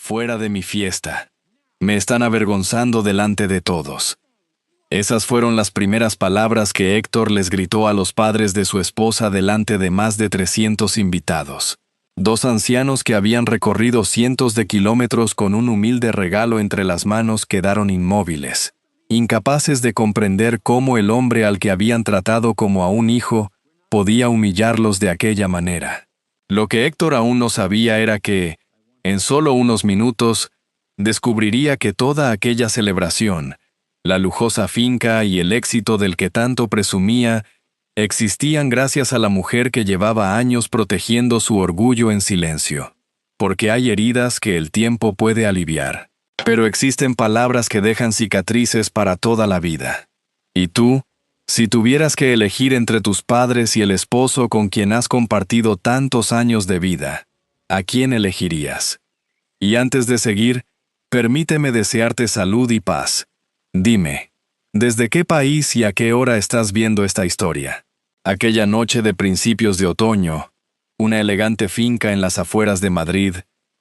fuera de mi fiesta. Me están avergonzando delante de todos. Esas fueron las primeras palabras que Héctor les gritó a los padres de su esposa delante de más de 300 invitados. Dos ancianos que habían recorrido cientos de kilómetros con un humilde regalo entre las manos quedaron inmóviles, incapaces de comprender cómo el hombre al que habían tratado como a un hijo podía humillarlos de aquella manera. Lo que Héctor aún no sabía era que, en solo unos minutos, descubriría que toda aquella celebración, la lujosa finca y el éxito del que tanto presumía, existían gracias a la mujer que llevaba años protegiendo su orgullo en silencio. Porque hay heridas que el tiempo puede aliviar, pero existen palabras que dejan cicatrices para toda la vida. Y tú, si tuvieras que elegir entre tus padres y el esposo con quien has compartido tantos años de vida, ¿a quién elegirías? Y antes de seguir, permíteme desearte salud y paz. Dime, ¿desde qué país y a qué hora estás viendo esta historia? Aquella noche de principios de otoño, una elegante finca en las afueras de Madrid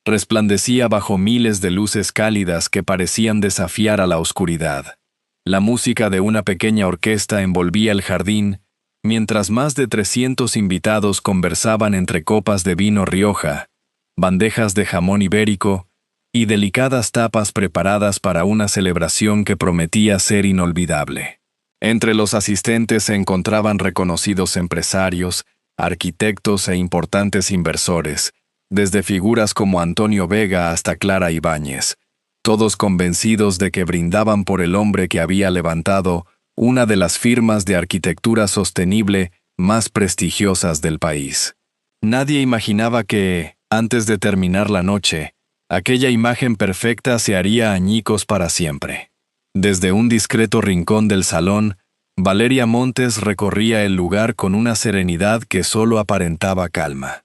resplandecía bajo miles de luces cálidas que parecían desafiar a la oscuridad. La música de una pequeña orquesta envolvía el jardín, mientras más de 300 invitados conversaban entre copas de vino Rioja, bandejas de jamón ibérico y delicadas tapas preparadas para una celebración que prometía ser inolvidable. Entre los asistentes se encontraban reconocidos empresarios, arquitectos e importantes inversores, desde figuras como Antonio Vega hasta Clara Ibáñez, todos convencidos de que brindaban por el hombre que había levantado una de las firmas de arquitectura sostenible más prestigiosas del país. Nadie imaginaba que, antes de terminar la noche, aquella imagen perfecta se haría añicos para siempre. Desde un discreto rincón del salón, Valeria Montes recorría el lugar con una serenidad que solo aparentaba calma.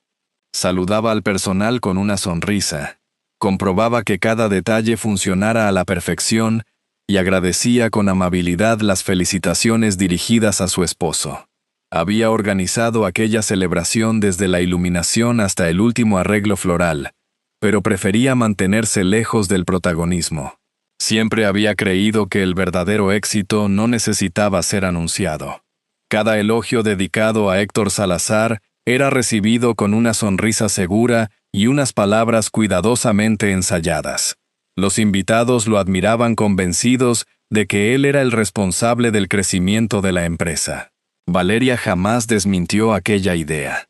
Saludaba al personal con una sonrisa, comprobaba que cada detalle funcionara a la perfección y agradecía con amabilidad las felicitaciones dirigidas a su esposo. Había organizado aquella celebración desde la iluminación hasta el último arreglo floral, pero prefería mantenerse lejos del protagonismo. Siempre había creído que el verdadero éxito no necesitaba ser anunciado. Cada elogio dedicado a Héctor Salazar era recibido con una sonrisa segura y unas palabras cuidadosamente ensayadas. Los invitados lo admiraban convencidos de que él era el responsable del crecimiento de la empresa. Valeria jamás desmintió aquella idea.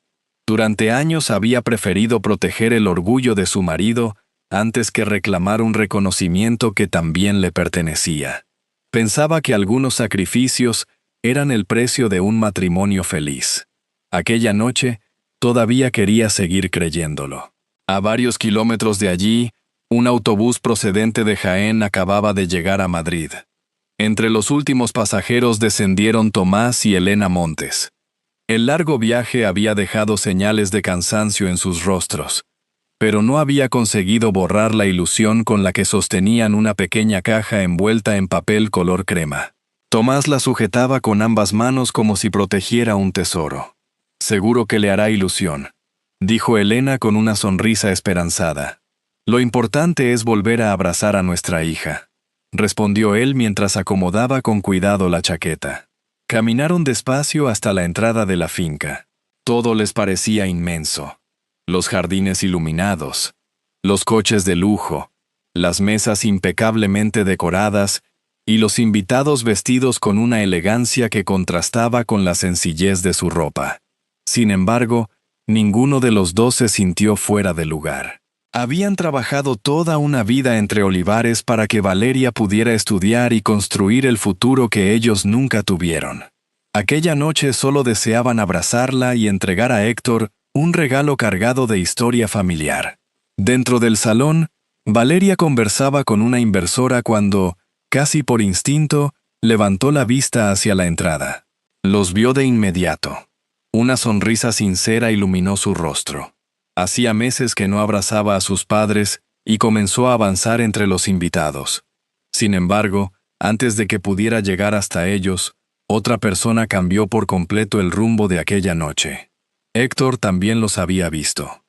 Durante años había preferido proteger el orgullo de su marido antes que reclamar un reconocimiento que también le pertenecía. Pensaba que algunos sacrificios eran el precio de un matrimonio feliz. Aquella noche, todavía quería seguir creyéndolo. A varios kilómetros de allí, un autobús procedente de Jaén acababa de llegar a Madrid. Entre los últimos pasajeros descendieron Tomás y Elena Montes. El largo viaje había dejado señales de cansancio en sus rostros, pero no había conseguido borrar la ilusión con la que sostenían una pequeña caja envuelta en papel color crema. Tomás la sujetaba con ambas manos como si protegiera un tesoro. «Seguro que le hará ilusión», dijo Elena con una sonrisa esperanzada. «Lo importante es volver a abrazar a nuestra hija», respondió él mientras acomodaba con cuidado la chaqueta. Caminaron despacio hasta la entrada de la finca. Todo les parecía inmenso. Los jardines iluminados, los coches de lujo, las mesas impecablemente decoradas y los invitados vestidos con una elegancia que contrastaba con la sencillez de su ropa. Sin embargo, ninguno de los dos se sintió fuera de lugar. Habían trabajado toda una vida entre olivares para que Valeria pudiera estudiar y construir el futuro que ellos nunca tuvieron. Aquella noche solo deseaban abrazarla y entregar a Héctor un regalo cargado de historia familiar. Dentro del salón, Valeria conversaba con una inversora cuando, casi por instinto, levantó la vista hacia la entrada. Los vio de inmediato. Una sonrisa sincera iluminó su rostro. Hacía meses que no abrazaba a sus padres y comenzó a avanzar entre los invitados. Sin embargo, antes de que pudiera llegar hasta ellos, otra persona cambió por completo el rumbo de aquella noche. Héctor también los había visto.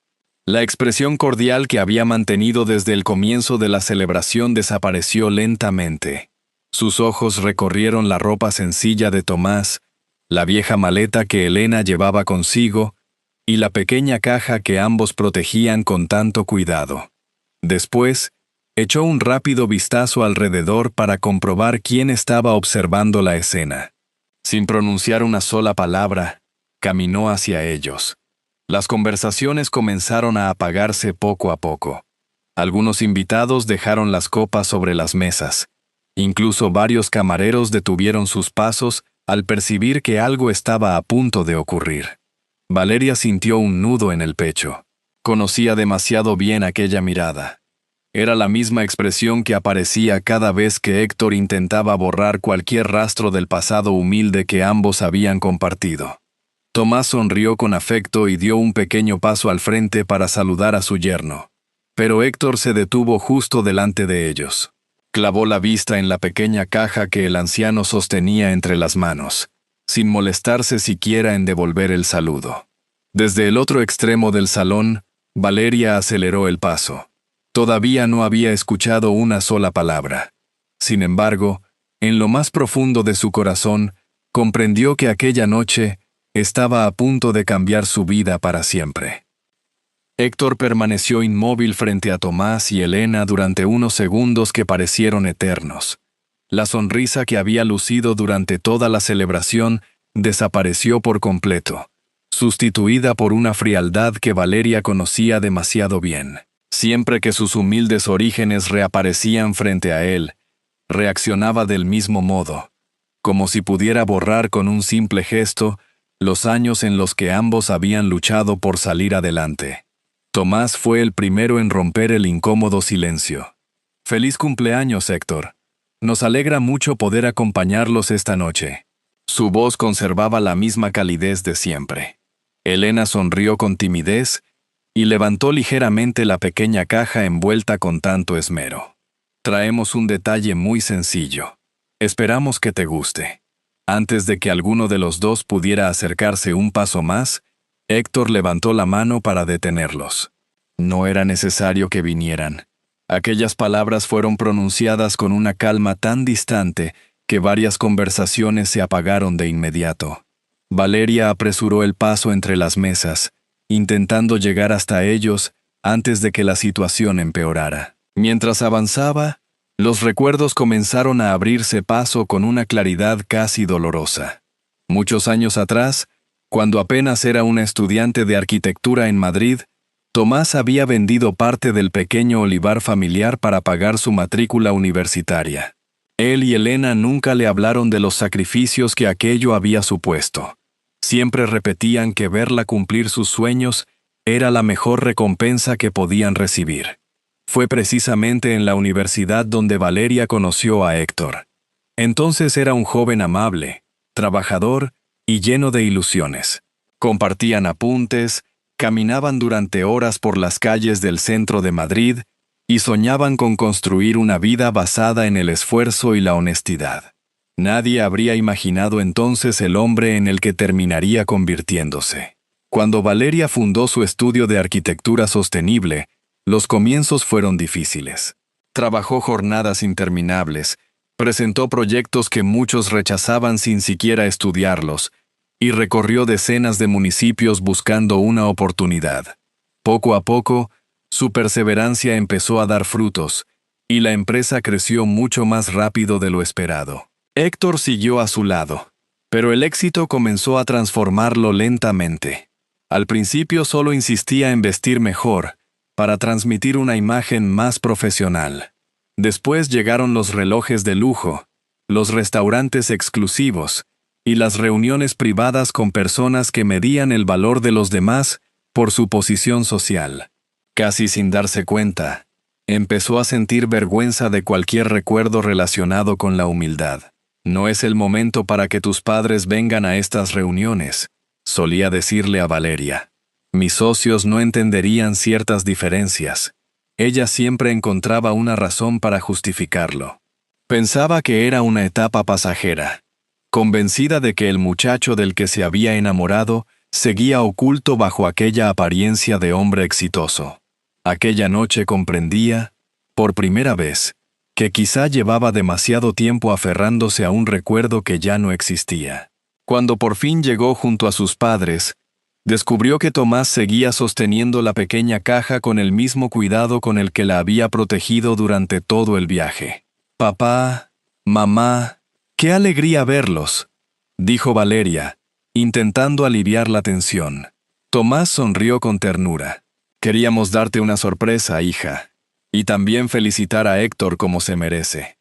La expresión cordial que había mantenido desde el comienzo de la celebración desapareció lentamente. Sus ojos recorrieron la ropa sencilla de Tomás, la vieja maleta que Elena llevaba consigo y la pequeña caja que ambos protegían con tanto cuidado. Después, echó un rápido vistazo alrededor para comprobar quién estaba observando la escena. Sin pronunciar una sola palabra, caminó hacia ellos. Las conversaciones comenzaron a apagarse poco a poco. Algunos invitados dejaron las copas sobre las mesas. Incluso varios camareros detuvieron sus pasos al percibir que algo estaba a punto de ocurrir. Valeria sintió un nudo en el pecho. Conocía demasiado bien aquella mirada. Era la misma expresión que aparecía cada vez que Héctor intentaba borrar cualquier rastro del pasado humilde que ambos habían compartido. Tomás sonrió con afecto y dio un pequeño paso al frente para saludar a su yerno. Pero Héctor se detuvo justo delante de ellos. Clavó la vista en la pequeña caja que el anciano sostenía entre las manos, sin molestarse siquiera en devolver el saludo. Desde el otro extremo del salón, Valeria aceleró el paso. Todavía no había escuchado una sola palabra. Sin embargo, en lo más profundo de su corazón, comprendió que aquella noche estaba a punto de cambiar su vida para siempre. Héctor permaneció inmóvil frente a Tomás y Elena durante unos segundos que parecieron eternos. La sonrisa que había lucido durante toda la celebración desapareció por completo, sustituida por una frialdad que Valeria conocía demasiado bien. Siempre que sus humildes orígenes reaparecían frente a él, reaccionaba del mismo modo, como si pudiera borrar con un simple gesto los años en los que ambos habían luchado por salir adelante. Tomás fue el primero en romper el incómodo silencio. «Feliz cumpleaños, Héctor. Nos alegra mucho poder acompañarlos esta noche». Su voz conservaba la misma calidez de siempre. Elena sonrió con timidez y levantó ligeramente la pequeña caja envuelta con tanto esmero. «Traemos un detalle muy sencillo. Esperamos que te guste». Antes de que alguno de los dos pudiera acercarse un paso más, Héctor levantó la mano para detenerlos. No era necesario que vinieran. Aquellas palabras fueron pronunciadas con una calma tan distante que varias conversaciones se apagaron de inmediato. Valeria apresuró el paso entre las mesas, intentando llegar hasta ellos antes de que la situación empeorara. Mientras avanzaba, los recuerdos comenzaron a abrirse paso con una claridad casi dolorosa. Muchos años atrás, cuando apenas era una estudiante de arquitectura en Madrid, Tomás había vendido parte del pequeño olivar familiar para pagar su matrícula universitaria. Él y Elena nunca le hablaron de los sacrificios que aquello había supuesto. Siempre repetían que verla cumplir sus sueños era la mejor recompensa que podían recibir. Fue precisamente en la universidad donde Valeria conoció a Héctor. Entonces era un joven amable, trabajador y lleno de ilusiones. Compartían apuntes, caminaban durante horas por las calles del centro de Madrid y soñaban con construir una vida basada en el esfuerzo y la honestidad. Nadie habría imaginado entonces el hombre en el que terminaría convirtiéndose. Cuando Valeria fundó su estudio de arquitectura sostenible, los comienzos fueron difíciles. Trabajó jornadas interminables, presentó proyectos que muchos rechazaban sin siquiera estudiarlos, y recorrió decenas de municipios buscando una oportunidad. Poco a poco, su perseverancia empezó a dar frutos, y la empresa creció mucho más rápido de lo esperado. Héctor siguió a su lado, pero el éxito comenzó a transformarlo lentamente. Al principio solo insistía en vestir mejor, para transmitir una imagen más profesional. Después llegaron los relojes de lujo, los restaurantes exclusivos y las reuniones privadas con personas que medían el valor de los demás por su posición social. Casi sin darse cuenta, empezó a sentir vergüenza de cualquier recuerdo relacionado con la humildad. «No es el momento para que tus padres vengan a estas reuniones», solía decirle a Valeria. «Mis socios no entenderían ciertas diferencias». Ella siempre encontraba una razón para justificarlo. Pensaba que era una etapa pasajera, convencida de que el muchacho del que se había enamorado seguía oculto bajo aquella apariencia de hombre exitoso. Aquella noche comprendía, por primera vez, que quizá llevaba demasiado tiempo aferrándose a un recuerdo que ya no existía. Cuando por fin llegó junto a sus padres, descubrió que Tomás seguía sosteniendo la pequeña caja con el mismo cuidado con el que la había protegido durante todo el viaje. «Papá, mamá, qué alegría verlos», dijo Valeria, intentando aliviar la tensión. Tomás sonrió con ternura. «Queríamos darte una sorpresa, hija, y también felicitar a Héctor como se merece».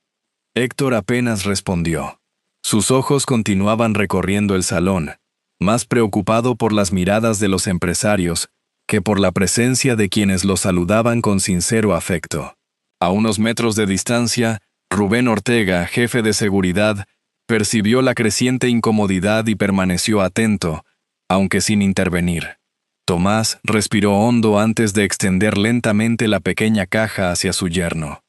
Héctor apenas respondió. Sus ojos continuaban recorriendo el salón, más preocupado por las miradas de los empresarios que por la presencia de quienes lo saludaban con sincero afecto. A unos metros de distancia, Rubén Ortega, jefe de seguridad, percibió la creciente incomodidad y permaneció atento, aunque sin intervenir. Tomás respiró hondo antes de extender lentamente la pequeña caja hacia su yerno.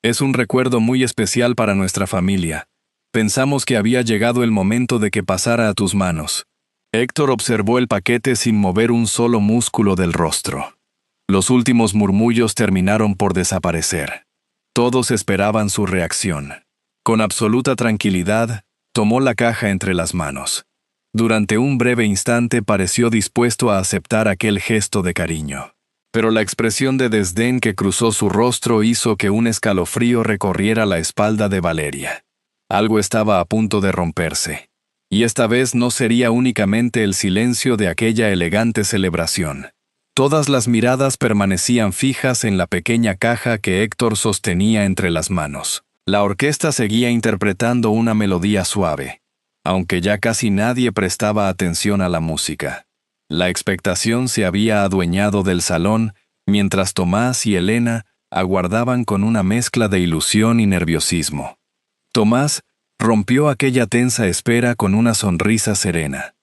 «Es un recuerdo muy especial para nuestra familia. Pensamos que había llegado el momento de que pasara a tus manos». Héctor observó el paquete sin mover un solo músculo del rostro. Los últimos murmullos terminaron por desaparecer. Todos esperaban su reacción. Con absoluta tranquilidad, tomó la caja entre las manos. Durante un breve instante pareció dispuesto a aceptar aquel gesto de cariño. Pero la expresión de desdén que cruzó su rostro hizo que un escalofrío recorriera la espalda de Valeria. Algo estaba a punto de romperse. Y esta vez no sería únicamente el silencio de aquella elegante celebración. Todas las miradas permanecían fijas en la pequeña caja que Héctor sostenía entre las manos. La orquesta seguía interpretando una melodía suave, aunque ya casi nadie prestaba atención a la música. La expectación se había adueñado del salón, mientras Tomás y Elena aguardaban con una mezcla de ilusión y nerviosismo. Tomás rompió aquella tensa espera con una sonrisa serena.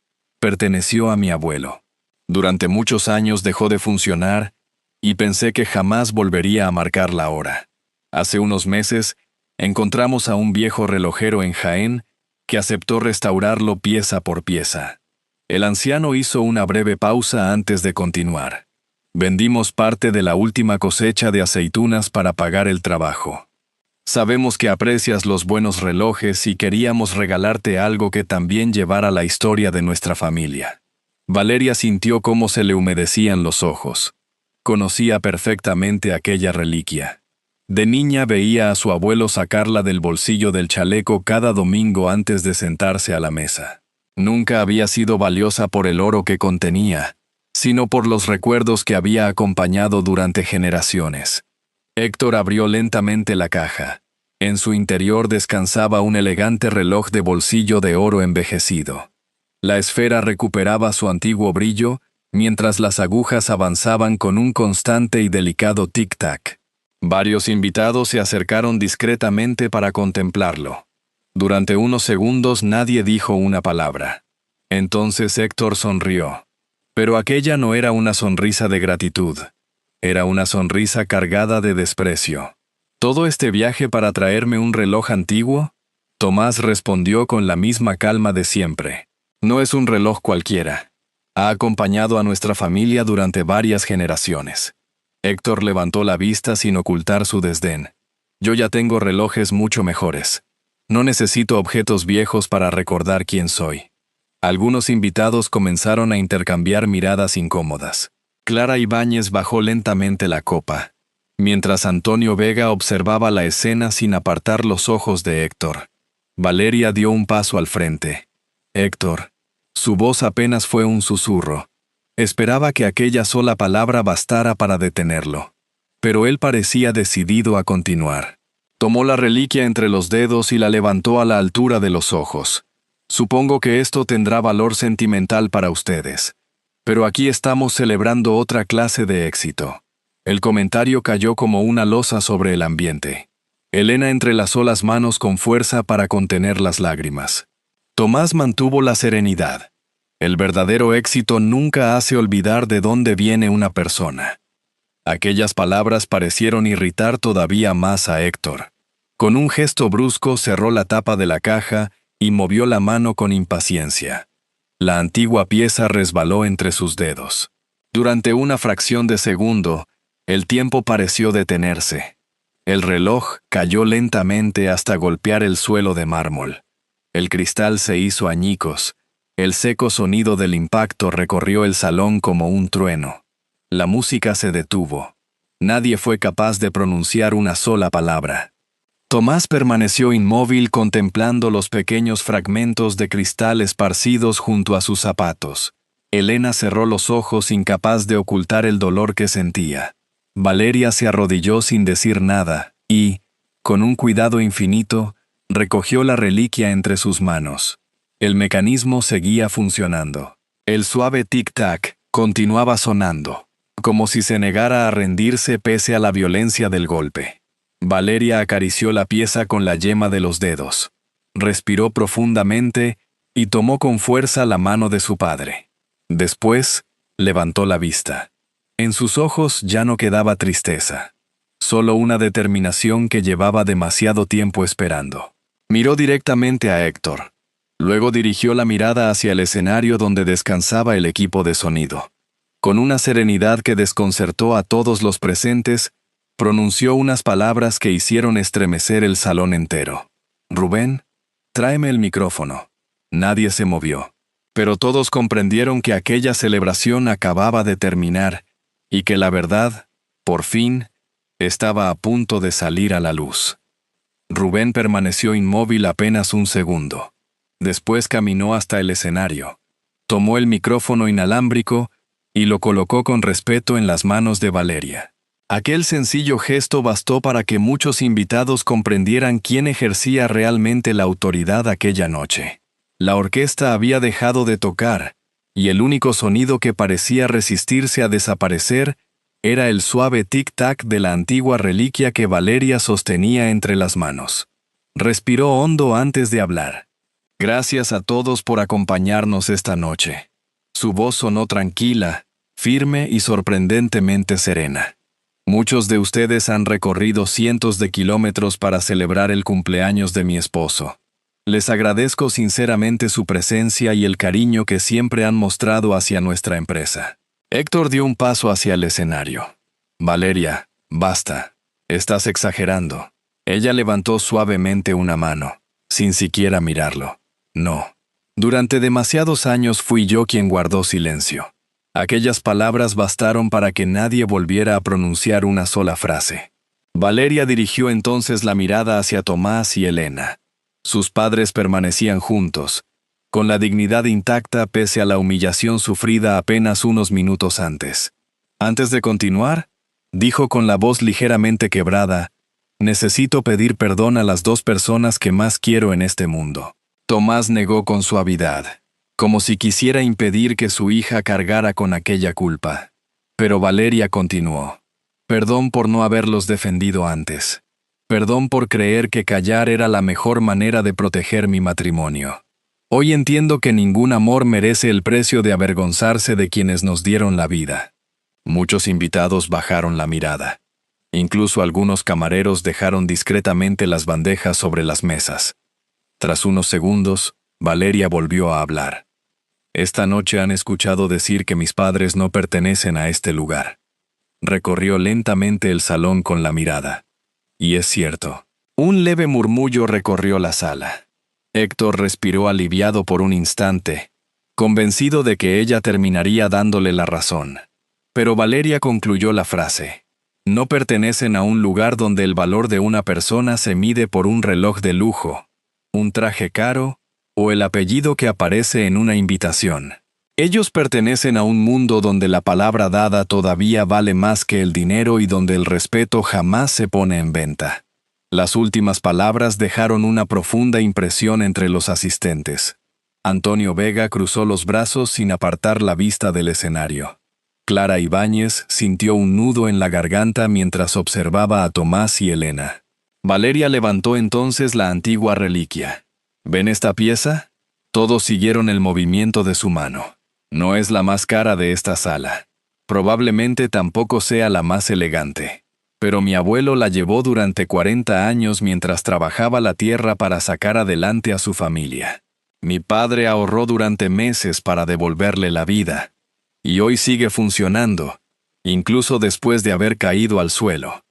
«Perteneció a mi abuelo. Durante muchos años dejó de funcionar y pensé que jamás volvería a marcar la hora. Hace unos meses encontramos a un viejo relojero en Jaén que aceptó restaurarlo pieza por pieza». El anciano hizo una breve pausa antes de continuar. «Vendimos parte de la última cosecha de aceitunas para pagar el trabajo. Sabemos que aprecias los buenos relojes y queríamos regalarte algo que también llevara la historia de nuestra familia». Valeria sintió cómo se le humedecían los ojos. Conocía perfectamente aquella reliquia. De niña veía a su abuelo sacarla del bolsillo del chaleco cada domingo antes de sentarse a la mesa. Nunca había sido valiosa por el oro que contenía, sino por los recuerdos que había acompañado durante generaciones. Héctor abrió lentamente la caja. En su interior descansaba un elegante reloj de bolsillo de oro envejecido. La esfera recuperaba su antiguo brillo, mientras las agujas avanzaban con un constante y delicado tic-tac. Varios invitados se acercaron discretamente para contemplarlo. Durante unos segundos nadie dijo una palabra. Entonces Héctor sonrió. Pero aquella no era una sonrisa de gratitud. Era una sonrisa cargada de desprecio. ¿Todo este viaje para traerme un reloj antiguo? Tomás respondió con la misma calma de siempre. No es un reloj cualquiera. Ha acompañado a nuestra familia durante varias generaciones. Héctor levantó la vista sin ocultar su desdén. Yo ya tengo relojes mucho mejores. No necesito objetos viejos para recordar quién soy. Algunos invitados comenzaron a intercambiar miradas incómodas. Clara Ibáñez bajó lentamente la copa, mientras Antonio Vega observaba la escena sin apartar los ojos de Héctor. Valeria dio un paso al frente. «Héctor». Su voz apenas fue un susurro. Esperaba que aquella sola palabra bastara para detenerlo. Pero él parecía decidido a continuar. Tomó la reliquia entre los dedos y la levantó a la altura de los ojos. «Supongo que esto tendrá valor sentimental para ustedes. Pero aquí estamos celebrando otra clase de éxito». El comentario cayó como una losa sobre el ambiente. Elena entrelazó las manos con fuerza para contener las lágrimas. Tomás mantuvo la serenidad. El verdadero éxito nunca hace olvidar de dónde viene una persona. Aquellas palabras parecieron irritar todavía más a Héctor. Con un gesto brusco cerró la tapa de la caja y movió la mano con impaciencia. La antigua pieza resbaló entre sus dedos. Durante una fracción de segundo, el tiempo pareció detenerse. El reloj cayó lentamente hasta golpear el suelo de mármol. El cristal se hizo añicos. El seco sonido del impacto recorrió el salón como un trueno. La música se detuvo. Nadie fue capaz de pronunciar una sola palabra. Tomás permaneció inmóvil contemplando los pequeños fragmentos de cristal esparcidos junto a sus zapatos. Elena cerró los ojos incapaz de ocultar el dolor que sentía. Valeria se arrodilló sin decir nada y, con un cuidado infinito, recogió la reliquia entre sus manos. El mecanismo seguía funcionando. El suave tic-tac continuaba sonando, como si se negara a rendirse pese a la violencia del golpe. Valeria acarició la pieza con la yema de los dedos. Respiró profundamente y tomó con fuerza la mano de su padre. Después, levantó la vista. En sus ojos ya no quedaba tristeza, solo una determinación que llevaba demasiado tiempo esperando. Miró directamente a Héctor. Luego dirigió la mirada hacia el escenario donde descansaba el equipo de sonido. Con una serenidad que desconcertó a todos los presentes, pronunció unas palabras que hicieron estremecer el salón entero. «Rubén, tráeme el micrófono». Nadie se movió, pero todos comprendieron que aquella celebración acababa de terminar y que la verdad, por fin, estaba a punto de salir a la luz. Rubén permaneció inmóvil apenas un segundo. Después caminó hasta el escenario. Tomó el micrófono inalámbrico y lo colocó con respeto en las manos de Valeria. Aquel sencillo gesto bastó para que muchos invitados comprendieran quién ejercía realmente la autoridad aquella noche. La orquesta había dejado de tocar, y el único sonido que parecía resistirse a desaparecer era el suave tic-tac de la antigua reliquia que Valeria sostenía entre las manos. Respiró hondo antes de hablar. «Gracias a todos por acompañarnos esta noche». Su voz sonó tranquila, firme y sorprendentemente serena. Muchos de ustedes han recorrido cientos de kilómetros para celebrar el cumpleaños de mi esposo. Les agradezco sinceramente su presencia y el cariño que siempre han mostrado hacia nuestra empresa. Héctor dio un paso hacia el escenario. «Valeria, basta. Estás exagerando». Ella levantó suavemente una mano, sin siquiera mirarlo. «No. Durante demasiados años fui yo quien guardó silencio». Aquellas palabras bastaron para que nadie volviera a pronunciar una sola frase. Valeria dirigió entonces la mirada hacia Tomás y Elena. Sus padres permanecían juntos, con la dignidad intacta pese a la humillación sufrida apenas unos minutos antes. Antes de continuar, dijo con la voz ligeramente quebrada, «Necesito pedir perdón a las dos personas que más quiero en este mundo». Tomás negó con suavidad, como si quisiera impedir que su hija cargara con aquella culpa. Pero Valeria continuó. «Perdón por no haberlos defendido antes. Perdón por creer que callar era la mejor manera de proteger mi matrimonio. Hoy entiendo que ningún amor merece el precio de avergonzarse de quienes nos dieron la vida». Muchos invitados bajaron la mirada. Incluso algunos camareros dejaron discretamente las bandejas sobre las mesas. Tras unos segundos, Valeria volvió a hablar. «Esta noche han escuchado decir que mis padres no pertenecen a este lugar». Recorrió lentamente el salón con la mirada. Y es cierto. Un leve murmullo recorrió la sala. Héctor respiró aliviado por un instante, convencido de que ella terminaría dándole la razón. Pero Valeria concluyó la frase. «No pertenecen a un lugar donde el valor de una persona se mide por un reloj de lujo, un traje caro o el apellido que aparece en una invitación. Ellos pertenecen a un mundo donde la palabra dada todavía vale más que el dinero y donde el respeto jamás se pone en venta». Las últimas palabras dejaron una profunda impresión entre los asistentes. Antonio Vega cruzó los brazos sin apartar la vista del escenario. Clara Ibáñez sintió un nudo en la garganta mientras observaba a Tomás y Elena. Valeria levantó entonces la antigua reliquia. «¿Ven esta pieza?» Todos siguieron el movimiento de su mano. «No es la más cara de esta sala. Probablemente tampoco sea la más elegante. Pero mi abuelo la llevó durante 40 años mientras trabajaba la tierra para sacar adelante a su familia. Mi padre ahorró durante meses para devolverle la vida. Y hoy sigue funcionando, incluso después de haber caído al suelo.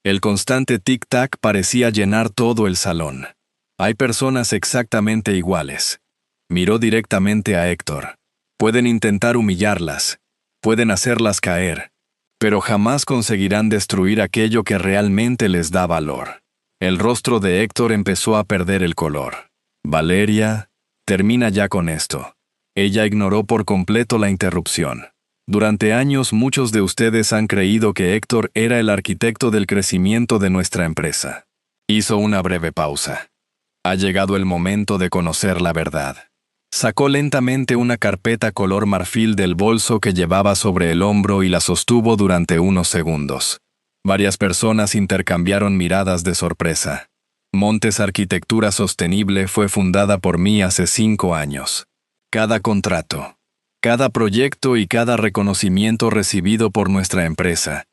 El constante tic-tac parecía llenar todo el salón. Hay personas exactamente iguales. Miró directamente a Héctor. Pueden intentar humillarlas, pueden hacerlas caer, pero jamás conseguirán destruir aquello que realmente les da valor. El rostro de Héctor empezó a perder el color. Valeria, termina ya con esto. Ella ignoró por completo la interrupción. Durante años muchos de ustedes han creído que Héctor era el arquitecto del crecimiento de nuestra empresa. Hizo una breve pausa. Ha llegado el momento de conocer la verdad. Sacó lentamente una carpeta color marfil del bolso que llevaba sobre el hombro y la sostuvo durante unos segundos. Varias personas intercambiaron miradas de sorpresa. Montes Arquitectura Sostenible fue fundada por mí hace 5 años. Cada contrato, cada proyecto y cada reconocimiento recibido por nuestra empresa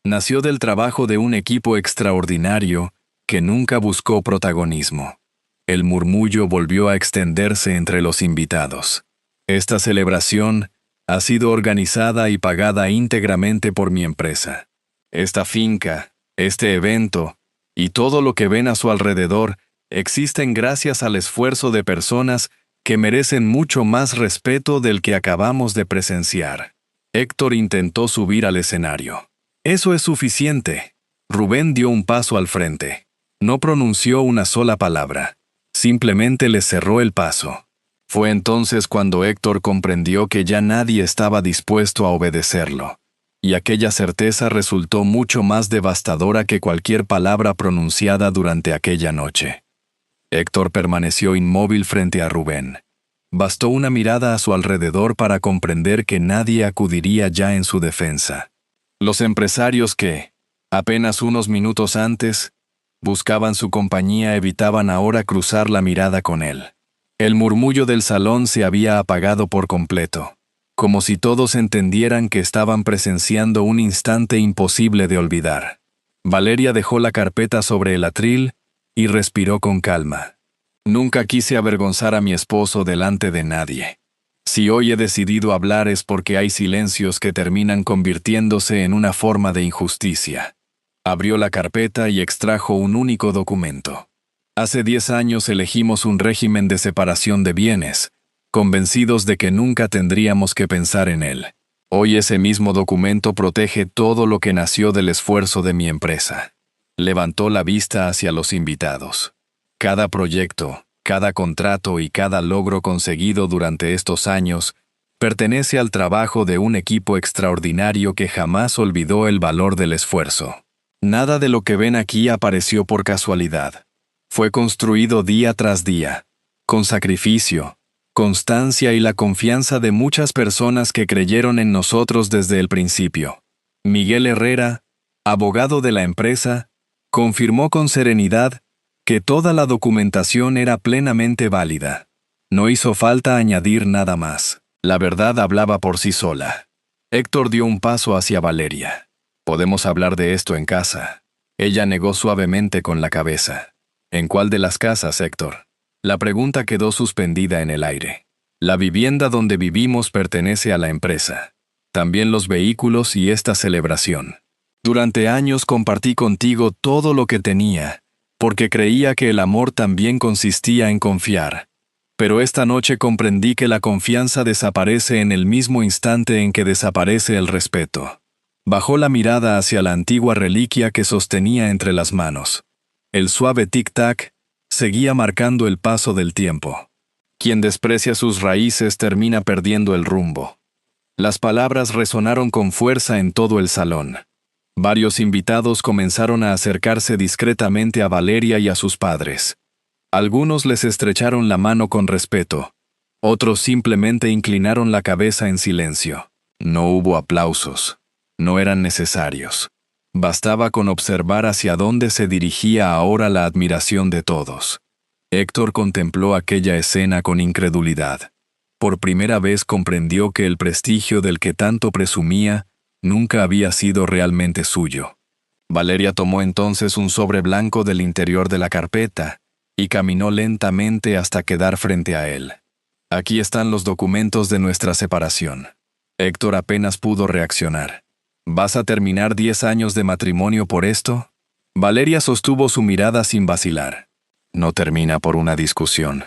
nació del trabajo de un equipo extraordinario que nunca buscó protagonismo. El murmullo volvió a extenderse entre los invitados. Esta celebración ha sido organizada y pagada íntegramente por mi empresa. Esta finca, este evento y todo lo que ven a su alrededor existen gracias al esfuerzo de personas que merecen mucho más respeto del que acabamos de presenciar. Héctor intentó subir al escenario. Eso es suficiente. Rubén dio un paso al frente. No pronunció una sola palabra. Simplemente le cerró el paso. Fue entonces cuando Héctor comprendió que ya nadie estaba dispuesto a obedecerlo, y aquella certeza resultó mucho más devastadora que cualquier palabra pronunciada durante aquella noche. Héctor permaneció inmóvil frente a Rubén. Bastó una mirada a su alrededor para comprender que nadie acudiría ya en su defensa. Los empresarios que, apenas unos minutos antes, buscaban su compañía evitaban ahora cruzar la mirada con él. El murmullo del salón se había apagado por completo, como si todos entendieran que estaban presenciando un instante imposible de olvidar. Valeria dejó la carpeta sobre el atril y respiró con calma. Nunca quise avergonzar a mi esposo delante de nadie. Si hoy he decidido hablar es porque hay silencios que terminan convirtiéndose en una forma de injusticia. Abrió la carpeta y extrajo un único documento. Hace 10 años elegimos un régimen de separación de bienes, convencidos de que nunca tendríamos que pensar en él. Hoy ese mismo documento protege todo lo que nació del esfuerzo de mi empresa. Levantó la vista hacia los invitados. Cada proyecto, cada contrato y cada logro conseguido durante estos años pertenece al trabajo de un equipo extraordinario que jamás olvidó el valor del esfuerzo. Nada de lo que ven aquí apareció por casualidad. Fue construido día tras día, con sacrificio, constancia y la confianza de muchas personas que creyeron en nosotros desde el principio. Miguel Herrera, abogado de la empresa, confirmó con serenidad que toda la documentación era plenamente válida. No hizo falta añadir nada más. La verdad hablaba por sí sola. Héctor dio un paso hacia Valeria. Podemos hablar de esto en casa. Ella negó suavemente con la cabeza. ¿En cuál de las casas, Héctor? La pregunta quedó suspendida en el aire. La vivienda donde vivimos pertenece a la empresa. También los vehículos y esta celebración. Durante años compartí contigo todo lo que tenía, porque creía que el amor también consistía en confiar. Pero esta noche comprendí que la confianza desaparece en el mismo instante en que desaparece el respeto. Bajó la mirada hacia la antigua reliquia que sostenía entre las manos. El suave tic-tac seguía marcando el paso del tiempo. Quien desprecia sus raíces termina perdiendo el rumbo. Las palabras resonaron con fuerza en todo el salón. Varios invitados comenzaron a acercarse discretamente a Valeria y a sus padres. Algunos les estrecharon la mano con respeto. Otros simplemente inclinaron la cabeza en silencio. No hubo aplausos. No eran necesarios. Bastaba con observar hacia dónde se dirigía ahora la admiración de todos. Héctor contempló aquella escena con incredulidad. Por primera vez comprendió que el prestigio del que tanto presumía nunca había sido realmente suyo. Valeria tomó entonces un sobre blanco del interior de la carpeta y caminó lentamente hasta quedar frente a él. Aquí están los documentos de nuestra separación. Héctor apenas pudo reaccionar. ¿Vas a terminar 10 años de matrimonio por esto? Valeria sostuvo su mirada sin vacilar. No termina por una discusión.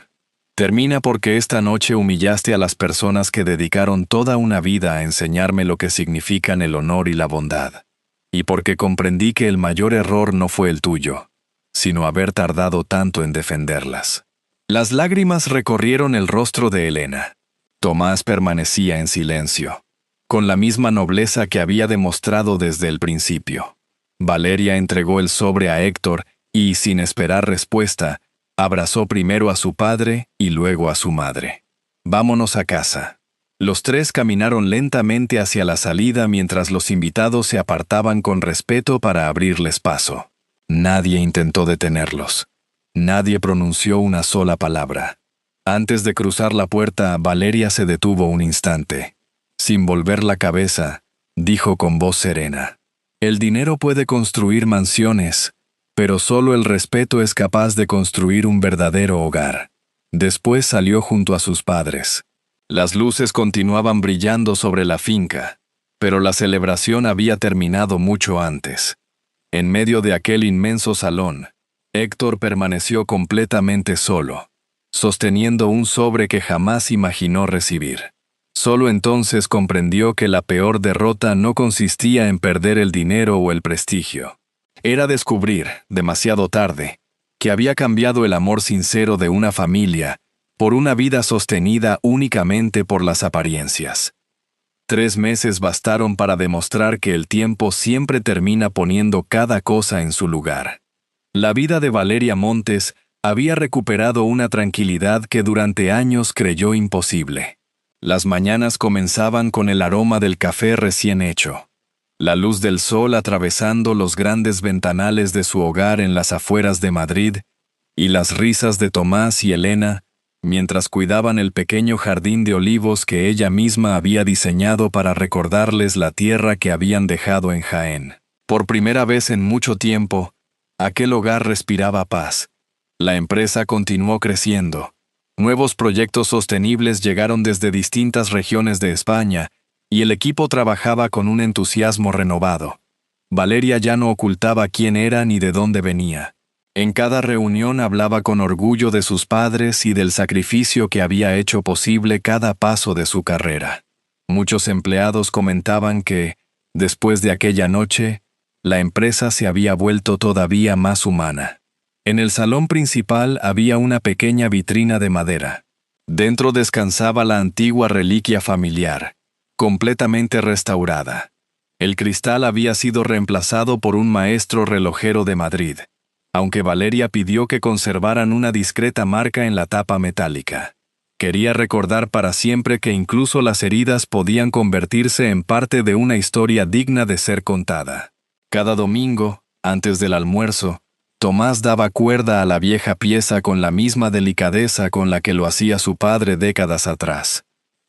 Termina porque esta noche humillaste a las personas que dedicaron toda una vida a enseñarme lo que significan el honor y la bondad. Y porque comprendí que el mayor error no fue el tuyo, sino haber tardado tanto en defenderlas. Las lágrimas recorrieron el rostro de Elena. Tomás permanecía en silencio, con la misma nobleza que había demostrado desde el principio. Valeria entregó el sobre a Héctor y, sin esperar respuesta, abrazó primero a su padre y luego a su madre. «Vámonos a casa». Los tres caminaron lentamente hacia la salida mientras los invitados se apartaban con respeto para abrirles paso. Nadie intentó detenerlos. Nadie pronunció una sola palabra. Antes de cruzar la puerta, Valeria se detuvo un instante. Sin volver la cabeza, dijo con voz serena: «El dinero puede construir mansiones, pero solo el respeto es capaz de construir un verdadero hogar». Después salió junto a sus padres. Las luces continuaban brillando sobre la finca, pero la celebración había terminado mucho antes. En medio de aquel inmenso salón, Héctor permaneció completamente solo, sosteniendo un sobre que jamás imaginó recibir. Solo entonces comprendió que la peor derrota no consistía en perder el dinero o el prestigio. Era descubrir, demasiado tarde, que había cambiado el amor sincero de una familia por una vida sostenida únicamente por las apariencias. 3 meses bastaron para demostrar que el tiempo siempre termina poniendo cada cosa en su lugar. La vida de Valeria Montes había recuperado una tranquilidad que durante años creyó imposible. Las mañanas comenzaban con el aroma del café recién hecho, la luz del sol atravesando los grandes ventanales de su hogar en las afueras de Madrid, y las risas de Tomás y Elena, mientras cuidaban el pequeño jardín de olivos que ella misma había diseñado para recordarles la tierra que habían dejado en Jaén. Por primera vez en mucho tiempo, aquel hogar respiraba paz. La empresa continuó creciendo. Nuevos proyectos sostenibles llegaron desde distintas regiones de España, y el equipo trabajaba con un entusiasmo renovado. Valeria ya no ocultaba quién era ni de dónde venía. En cada reunión hablaba con orgullo de sus padres y del sacrificio que había hecho posible cada paso de su carrera. Muchos empleados comentaban que, después de aquella noche, la empresa se había vuelto todavía más humana. En el salón principal había una pequeña vitrina de madera. Dentro descansaba la antigua reliquia familiar, completamente restaurada. El cristal había sido reemplazado por un maestro relojero de Madrid, aunque Valeria pidió que conservaran una discreta marca en la tapa metálica. Quería recordar para siempre que incluso las heridas podían convertirse en parte de una historia digna de ser contada. Cada domingo, antes del almuerzo, Tomás daba cuerda a la vieja pieza con la misma delicadeza con la que lo hacía su padre décadas atrás.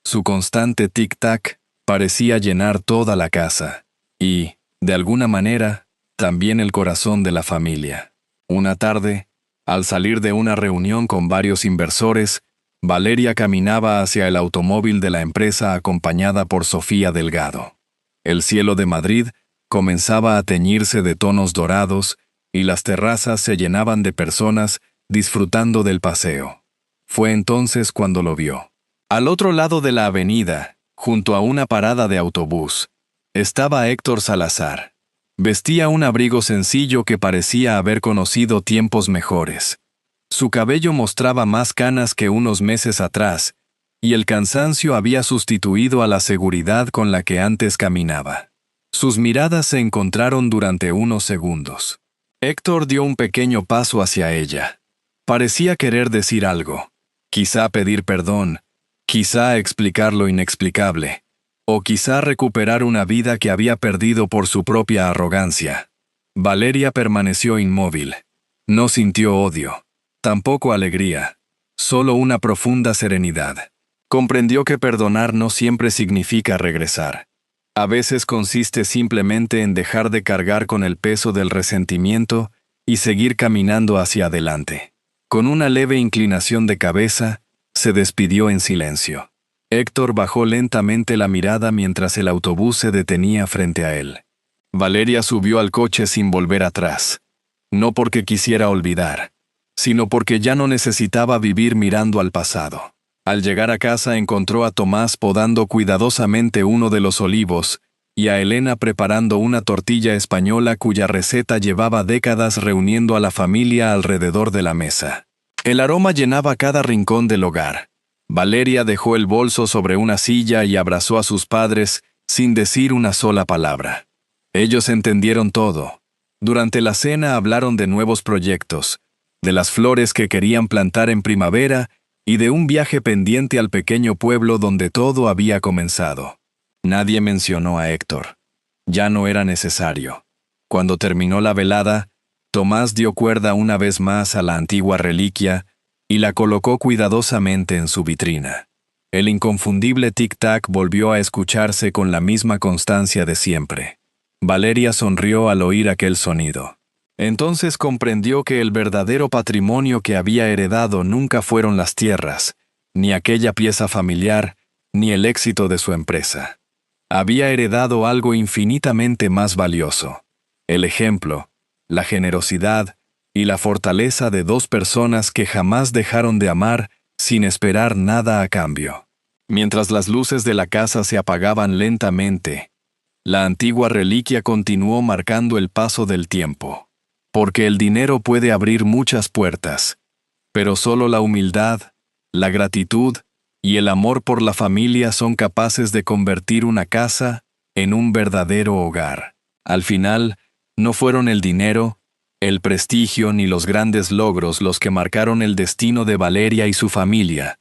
Su constante tic-tac parecía llenar toda la casa y, de alguna manera, también el corazón de la familia. Una tarde, al salir de una reunión con varios inversores, Valeria caminaba hacia el automóvil de la empresa acompañada por Sofía Delgado. El cielo de Madrid comenzaba a teñirse de tonos dorados y las terrazas se llenaban de personas disfrutando del paseo. Fue entonces cuando lo vio. Al otro lado de la avenida, junto a una parada de autobús, estaba Héctor Salazar. Vestía un abrigo sencillo que parecía haber conocido tiempos mejores. Su cabello mostraba más canas que unos meses atrás, y el cansancio había sustituido a la seguridad con la que antes caminaba. Sus miradas se encontraron durante unos segundos. Héctor dio un pequeño paso hacia ella. Parecía querer decir algo, quizá pedir perdón, quizá explicar lo inexplicable, o quizá recuperar una vida que había perdido por su propia arrogancia. Valeria permaneció inmóvil. No sintió odio, tampoco alegría, solo una profunda serenidad. Comprendió que perdonar no siempre significa regresar. A veces consiste simplemente en dejar de cargar con el peso del resentimiento y seguir caminando hacia adelante. Con una leve inclinación de cabeza, se despidió en silencio. Héctor bajó lentamente la mirada mientras el autobús se detenía frente a él. Valeria subió al coche sin volver atrás. No porque quisiera olvidar, sino porque ya no necesitaba vivir mirando al pasado. Al llegar a casa encontró a Tomás podando cuidadosamente uno de los olivos y a Elena preparando una tortilla española cuya receta llevaba décadas reuniendo a la familia alrededor de la mesa. El aroma llenaba cada rincón del hogar. Valeria dejó el bolso sobre una silla y abrazó a sus padres sin decir una sola palabra. Ellos entendieron todo. Durante la cena hablaron de nuevos proyectos, de las flores que querían plantar en primavera y de un viaje pendiente al pequeño pueblo donde todo había comenzado. Nadie mencionó a Héctor. Ya no era necesario. Cuando terminó la velada, Tomás dio cuerda una vez más a la antigua reliquia y la colocó cuidadosamente en su vitrina. El inconfundible tic-tac volvió a escucharse con la misma constancia de siempre. Valeria sonrió al oír aquel sonido. Entonces comprendió que el verdadero patrimonio que había heredado nunca fueron las tierras, ni aquella pieza familiar, ni el éxito de su empresa. Había heredado algo infinitamente más valioso: el ejemplo, la generosidad y la fortaleza de dos personas que jamás dejaron de amar sin esperar nada a cambio. Mientras las luces de la casa se apagaban lentamente, la antigua reliquia continuó marcando el paso del tiempo. Porque el dinero puede abrir muchas puertas, pero solo la humildad, la gratitud y el amor por la familia son capaces de convertir una casa en un verdadero hogar. Al final, no fueron el dinero, el prestigio ni los grandes logros los que marcaron el destino de Valeria y su familia,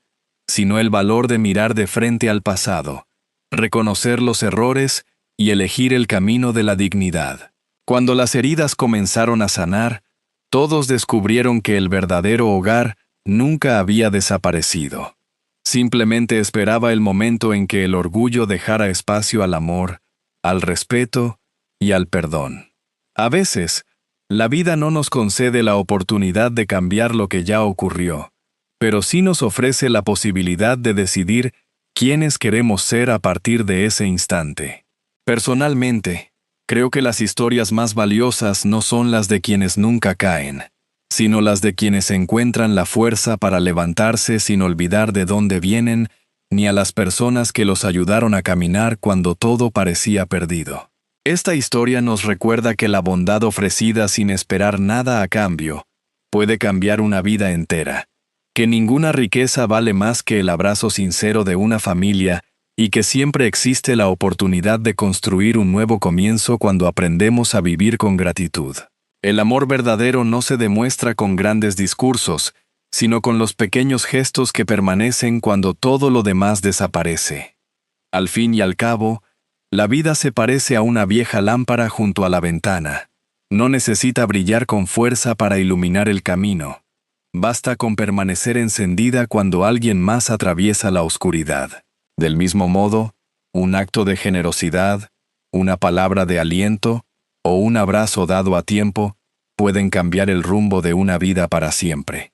sino el valor de mirar de frente al pasado, reconocer los errores y elegir el camino de la dignidad. Cuando las heridas comenzaron a sanar, todos descubrieron que el verdadero hogar nunca había desaparecido. Simplemente esperaba el momento en que el orgullo dejara espacio al amor, al respeto y al perdón. A veces, la vida no nos concede la oportunidad de cambiar lo que ya ocurrió, pero sí nos ofrece la posibilidad de decidir quiénes queremos ser a partir de ese instante. Personalmente, creo que las historias más valiosas no son las de quienes nunca caen, sino las de quienes encuentran la fuerza para levantarse sin olvidar de dónde vienen, ni a las personas que los ayudaron a caminar cuando todo parecía perdido. Esta historia nos recuerda que la bondad ofrecida sin esperar nada a cambio puede cambiar una vida entera, que ninguna riqueza vale más que el abrazo sincero de una familia y que siempre existe la oportunidad de construir un nuevo comienzo cuando aprendemos a vivir con gratitud. El amor verdadero no se demuestra con grandes discursos, sino con los pequeños gestos que permanecen cuando todo lo demás desaparece. Al fin y al cabo, la vida se parece a una vieja lámpara junto a la ventana. No necesita brillar con fuerza para iluminar el camino. Basta con permanecer encendida cuando alguien más atraviesa la oscuridad. Del mismo modo, un acto de generosidad, una palabra de aliento o un abrazo dado a tiempo pueden cambiar el rumbo de una vida para siempre.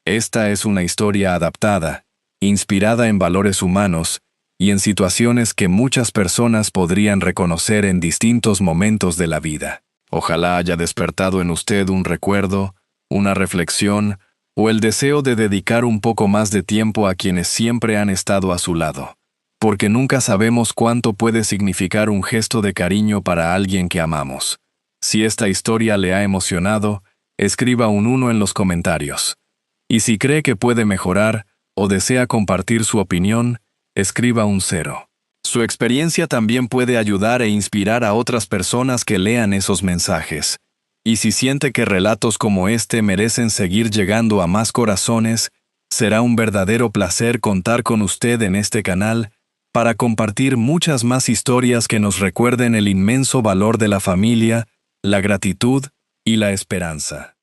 Esta es una historia adaptada, inspirada en valores humanos y en situaciones que muchas personas podrían reconocer en distintos momentos de la vida. Ojalá haya despertado en usted un recuerdo, una reflexión o el deseo de dedicar un poco más de tiempo a quienes siempre han estado a su lado. Porque nunca sabemos cuánto puede significar un gesto de cariño para alguien que amamos. Si esta historia le ha emocionado, escriba un 1 en los comentarios. Y si cree que puede mejorar o desea compartir su opinión, escriba un 0. Su experiencia también puede ayudar e inspirar a otras personas que lean esos mensajes. Y si siente que relatos como este merecen seguir llegando a más corazones, será un verdadero placer contar con usted en este canal para compartir muchas más historias que nos recuerden el inmenso valor de la familia, la gratitud y la esperanza.